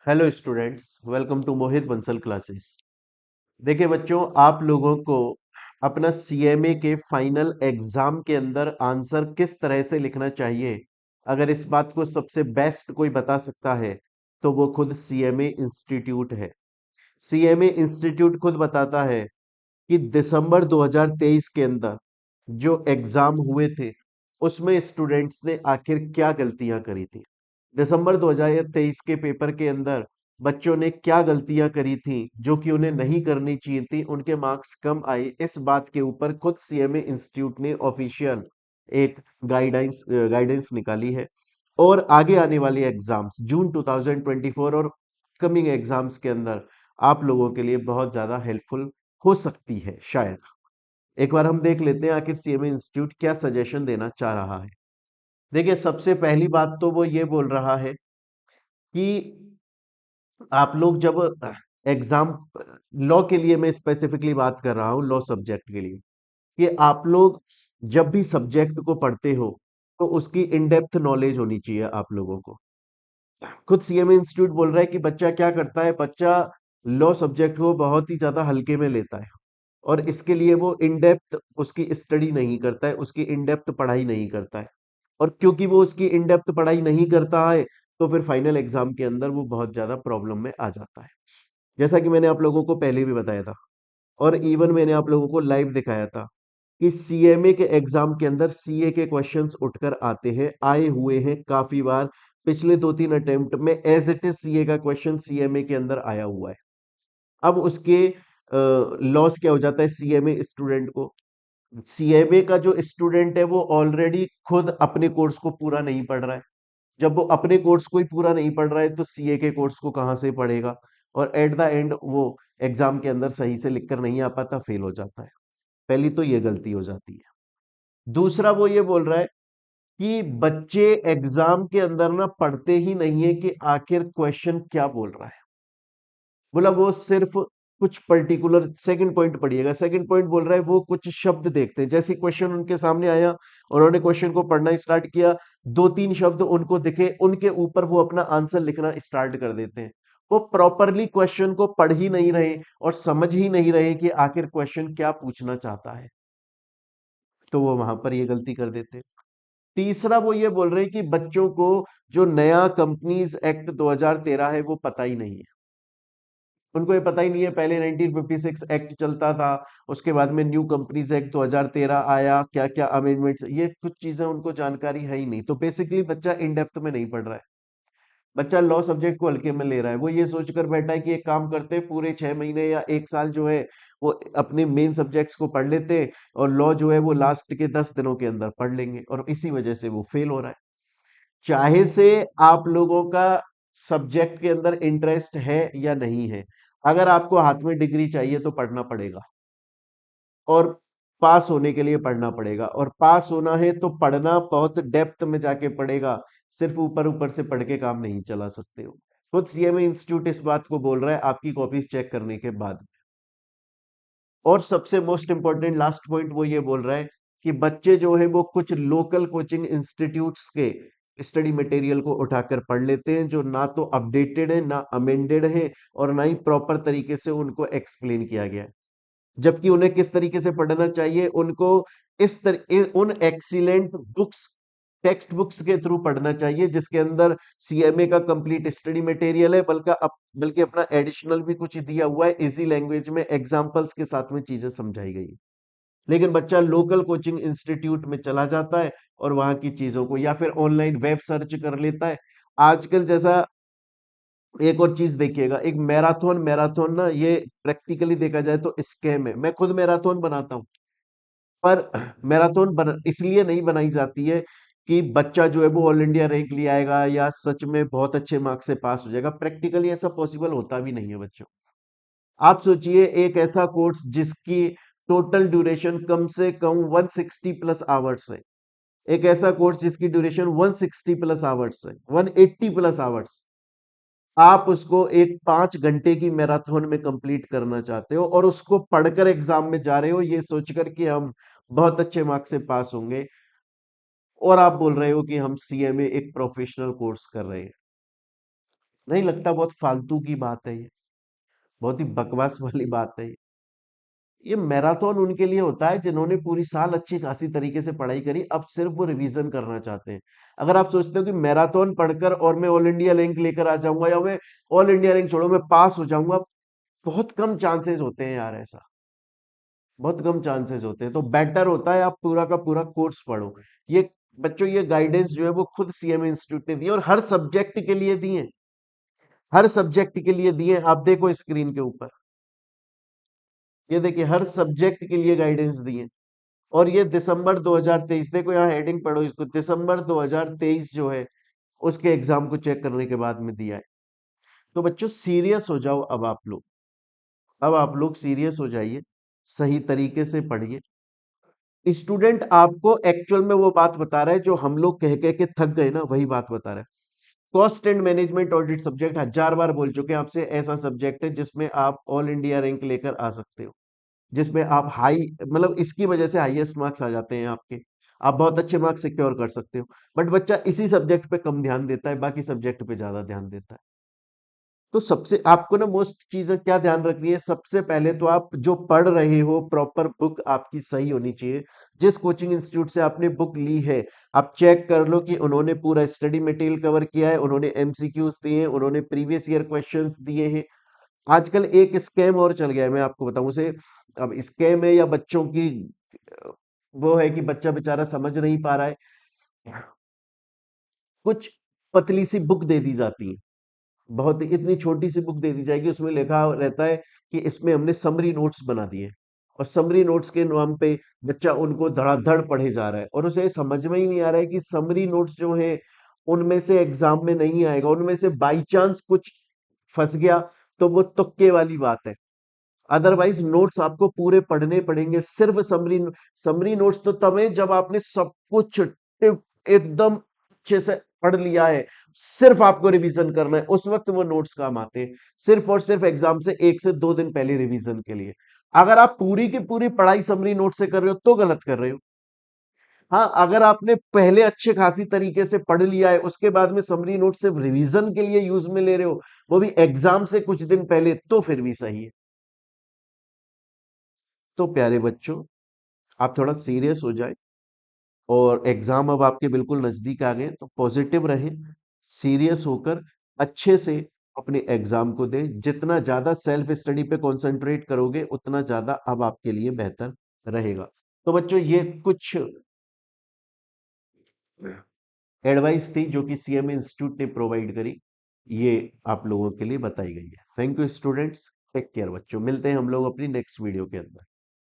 Hello students, welcome to Mohit Bansal classes. देखिए बच्चों, आप लोगों को अपना सीएमए के फाइनल एग्जाम के अंदर आंसर किस तरह से लिखना चाहिए, अगर इस बात को सबसे बेस्ट कोई बता सकता है तो वो खुद सीएमए इंस्टीट्यूट है। सीएमए इंस्टीट्यूट खुद बताता है कि दिसंबर 2023 के अंदर जो एग्जाम हुए थे उसमें स्टूडेंट्स ने आखिर क्या गलतियां करी थी। दिसंबर 2023 के पेपर के अंदर बच्चों ने क्या गलतियां करी थी जो कि उन्हें नहीं करनी चाहिए थी, उनके मार्क्स कम आए। इस बात के ऊपर खुद सीएमए इंस्टीट्यूट ने ऑफिशियल एक गाइडेंस गाइडेंस निकाली है। और आगे आने वाले एग्जाम्स जून 2024 और कमिंग एग्जाम्स के अंदर आप लोगों के लिए बहुत ज्यादा हेल्पफुल हो सकती है शायद। एक बार हम देख लेते हैं आखिर सीएमए इंस्टीट्यूट क्या सजेशन देना चाह रहा है। देखिए, सबसे पहली बात तो वो ये बोल रहा है कि आप लोग जब एग्जाम, लॉ के लिए मैं स्पेसिफिकली बात कर रहा हूं, लॉ सब्जेक्ट के लिए, कि आप लोग जब भी सब्जेक्ट को पढ़ते हो तो उसकी इन डेप्थ नॉलेज होनी चाहिए आप लोगों को। खुद सीएमए इंस्टीट्यूट बोल रहा है कि बच्चा क्या करता है, बच्चा लॉ सब्जेक्ट को बहुत ही ज्यादा हल्के में लेता है और इसके लिए वो इन डेप्थ उसकी स्टडी नहीं करता है, उसकी इन डेप्थ पढ़ाई नहीं करता है। और क्योंकि वो उसकी इन डेप्थ पढ़ाई नहीं करता है तो फिर फाइनल एग्जाम के अंदर वो बहुत ज्यादा प्रॉब्लम में आ जाता है। जैसा कि मैंने आप लोगों को पहले भी बताया था और इवन मैंने आप लोगों को लाइव दिखाया था कि सीएमए के एग्जाम के अंदर सीए के क्वेश्चंस उठकर आते हैं, आए हुए हैं काफी बार। पिछले 2-3 अटेम्प्ट में एज इट इज सीए का क्वेश्चन सीएमए के अंदर आया हुआ है। अब उसके लॉस क्या हो जाता है सीएमए स्टूडेंट को। सीएमए का जो स्टूडेंट है वो ऑलरेडी खुद अपने कोर्स को पूरा नहीं पढ़ रहा है। जब वो अपने कोर्स को ही पूरा नहीं पढ़ रहा है तो सीए के कोर्स को कहां से पढ़ेगा, और एट द एंड वो एग्जाम के अंदर सही से लिखकर नहीं आ पाता, फेल हो जाता है। पहली तो ये गलती हो जाती है। दूसरा वो ये बोल रहा है कि बच्चे एग्जाम के अंदर ना पढ़ते ही नहीं है कि आखिर क्वेश्चन क्या बोल रहा है। बोला वो सिर्फ कुछ पर्टिकुलर, सेकंड पॉइंट पढ़िएगा, सेकंड पॉइंट बोल रहा है वो कुछ शब्द देखते हैं, जैसे क्वेश्चन उनके सामने आया उन्होंने क्वेश्चन को पढ़ना स्टार्ट किया, 2-3 शब्द उनको दिखे, उनके ऊपर वो अपना आंसर लिखना स्टार्ट कर देते हैं। वो प्रॉपरली क्वेश्चन को पढ़ ही नहीं रहे और समझ ही नहीं रहे कि आखिर क्वेश्चन क्या पूछना चाहता है, तो वो वहां पर ये गलती कर देते हैं। तीसरा वो ये बोल रहे हैं कि बच्चों को जो नया कंपनीज एक्ट 2013 है वो पता ही नहीं है। उनको ये पता ही नहीं है, पहले 1956 एक्ट चलता था, उसके बाद में न्यू कंपनीज एक्ट 2013 आया, क्या क्या अमेंडमेंट्स, ये कुछ चीजें उनको जानकारी है ही नहीं। तो बेसिकली बच्चा इन डेप्थ में नहीं पढ़ रहा है। बच्चा लॉ सब्जेक्ट को हल्के में ले रहा है। वो ये सोचकर बैठा है कि एक काम करते हैं, पूरे 6 महीने या 1 साल जो है वो अपने मेन सब्जेक्ट्स को पढ़ लेते हैं और लॉ जो है वो लास्ट के 10 दिनों के अंदर पढ़ लेंगे, और इसी वजह से वो फेल हो रहा है। चाहे से आप लोगों का सब्जेक्ट के अंदर इंटरेस्ट है या नहीं है, अगर आपको हाथ में डिग्री चाहिए तो पढ़ना पड़ेगा, और पास होने के लिए पढ़ना पड़ेगा, और पास होना है तो पढ़ना बहुत डेप्थ में जाके पड़ेगा। सिर्फ ऊपर ऊपर से पढ़ के काम नहीं चला सकते हो। खुद सीएमए इंस्टीट्यूट इस बात को बोल रहा है आपकी कॉपीज चेक करने के बाद। और सबसे मोस्ट इंपॉर्टेंट लास्ट पॉइंट वो ये बोल रहा है कि बच्चे जो है वो कुछ लोकल कोचिंग इंस्टीट्यूट्स के स्टडी मटेरियल को उठाकर पढ़ लेते हैं, जो ना तो अपडेटेड है, ना अमेंडेड है, और ना ही प्रॉपर तरीके से उनको एक्सप्लेन किया गया है। जबकि उन्हें किस तरीके से पढ़ना चाहिए, उनको उन एक्सीलेंट बुक्स, टेक्स्ट बुक्स के थ्रू पढ़ना चाहिए जिसके अंदर सीएमए का कंप्लीट स्टडी मटेरियल है, बल्कि अपना एडिशनल भी कुछ दिया हुआ है, इजी लैंग्वेज में एग्जांपल्स के साथ में चीजें समझाई गई। लेकिन बच्चा लोकल कोचिंग इंस्टीट्यूट में चला जाता है और वहां की चीजों को या फिर ऑनलाइन वेब सर्च कर लेता है। आजकल जैसा, एक और चीज देखिएगा, एक मैराथन, मैराथन ना ये प्रैक्टिकली देखा जाए तो स्कैम है। मैं खुद मैराथन बनाता हूँ, पर मैराथन इसलिए नहीं बनाई जाती है कि बच्चा जो है वो ऑल इंडिया रैंक ले आएगा या सच में बहुत अच्छे मार्क्स से पास हो जाएगा। प्रैक्टिकली ऐसा पॉसिबल होता भी नहीं है बच्चों। आप सोचिए, एक ऐसा कोर्स जिसकी टोटल ड्यूरेशन कम से कम 160 प्लस आवर्स है, एक ऐसा कोर्स जिसकी ड्यूरेशन 160 प्लस आवर्स है, 180 प्लस आवर्स, आप उसको एक 5 घंटे की मैराथन में कंप्लीट करना चाहते हो और उसको पढ़कर एग्जाम में जा रहे हो ये सोचकर कि हम बहुत अच्छे मार्क्स से पास होंगे, और आप बोल रहे हो कि हम सीएमए एक प्रोफेशनल कोर्स कर रहे हैं। नहीं लगता बहुत फालतू की बात है ये? बहुत ही बकवास वाली बात है ये मैराथन उनके लिए होता है जिन्होंने पूरी साल अच्छी खासी तरीके से पढ़ाई करी, अब सिर्फ वो रिवीजन करना चाहते हैं। अगर आप सोचते हो कि मैराथन पढ़कर और मैं ऑल इंडिया रैंक लेकर आ जाऊंगा, या मैं ऑल इंडिया रैंक छोड़ो मैं पास हो जाऊंगा, बहुत कम चांसेस होते हैं यार ऐसा। बहुत कम चांसेस होते हैं, तो बेटर होता है आप पूरा का पूरा कोर्स पढ़ो। ये बच्चों, ये गाइडेंस जो है वो खुद सीएमए इंस्टीट्यूट ने दी है, और हर सब्जेक्ट के लिए दी है। हर सब्जेक्ट के लिए दिए, आप देखो स्क्रीन के ऊपर, ये देखिए हर सब्जेक्ट के लिए गाइडेंस दिए। और ये दिसंबर 2023, देखो यहाँ हेडिंग पढ़ो इसको, दिसंबर 2023 जो है उसके एग्जाम को चेक करने के बाद में दिया है। तो बच्चों सीरियस हो जाओ अब आप लोग, अब आप लोग सीरियस हो जाइए, सही तरीके से पढ़िए। स्टूडेंट आपको एक्चुअल में वो बात बता रहा है जो हम लोग कह कह के थक गए ना, वही बात बता रहा है। Cost and management audit subject 1000 बार बोल चुके हैं आपसे, ऐसा सब्जेक्ट है जिसमें आप ऑल इंडिया रैंक लेकर आ सकते हो, जिसमें आप हाई, मतलब इसकी वजह से हाईएस्ट मार्क्स आ जाते हैं आपके, आप बहुत अच्छे मार्क्स सिक्योर कर सकते हो। बट बच्चा इसी सब्जेक्ट पे कम ध्यान देता है, बाकी सब्जेक्ट पे ज्यादा ध्यान देता है। तो सबसे आपको ना मोस्ट चीजें क्या ध्यान रखनी है, सबसे पहले तो आप जो पढ़ रहे हो प्रॉपर बुक आपकी सही होनी चाहिए। जिस कोचिंग इंस्टीट्यूट से आपने बुक ली है, आप चेक कर लो कि उन्होंने पूरा स्टडी मटेरियल कवर किया है, उन्होंने एमसीक्यूज दिए हैं, उन्होंने प्रीवियस ईयर क्वेश्चंस दिए हैं। आजकल एक स्कैम और चल गया है, मैं आपको बताऊं उसे। अब स्कैम है या बच्चों की वो है कि बच्चा बेचारा समझ नहीं पा रहा है, कुछ पतली सी बुक दे दी जाती है, बहुत इतनी छोटी सी बुक दे दी जाएगी, उसमें लिखा रहता है कि इसमें हमने समरी नोट्स बना दिए, और समरी नोट्स के नाम पे बच्चा उनको धड़ाधड़ पढ़े जा रहा है, और उसे समझ में ही नहीं आ रहा है कि समरी नोट्स जो है उनमें से एग्जाम में नहीं आएगा, उनमें से बाई चांस कुछ फंस गया तो वो तुक्के वाली बात है। अदरवाइज नोट्स आपको पूरे पढ़ने पड़ेंगे। सिर्फ समरी समरी नोट्स तो तब है जब आपने सब कुछ एकदम अच्छे से पढ़ लिया है, सिर्फ आपको रिवीजन करना है, उस वक्त वो नोट्स काम आते हैं। सिर्फ और सिर्फ एग्जाम से 1 से 2 दिन पहले रिवीजन के लिए। अगर आप पूरी की पूरी पढ़ाई समरी नोट से कर रहे हो तो गलत कर रहे हो। हाँ, अगर आपने पहले अच्छे खासी तरीके से पढ़ लिया है, उसके बाद में समरी नोट सिर्फ रिवीजन के लिए यूज में ले रहे हो, वो भी एग्जाम से कुछ दिन पहले, तो फिर भी सही है। तो प्यारे बच्चों, आप थोड़ा सीरियस हो जाए, और एग्जाम अब आपके बिल्कुल नजदीक आ गए, तो पॉजिटिव रहें, सीरियस होकर अच्छे से अपने एग्जाम को दें। जितना ज्यादा सेल्फ स्टडी पे कंसंट्रेट करोगे उतना ज्यादा अब आपके लिए बेहतर रहेगा। तो बच्चों, ये कुछ एडवाइस थी जो कि सीएमए इंस्टीट्यूट ने प्रोवाइड करी, ये आप लोगों के लिए बताई गई है। Thank you students, take care बच्चों, मिलते हैं हम लोग अपनी नेक्स्ट वीडियो के अंदर।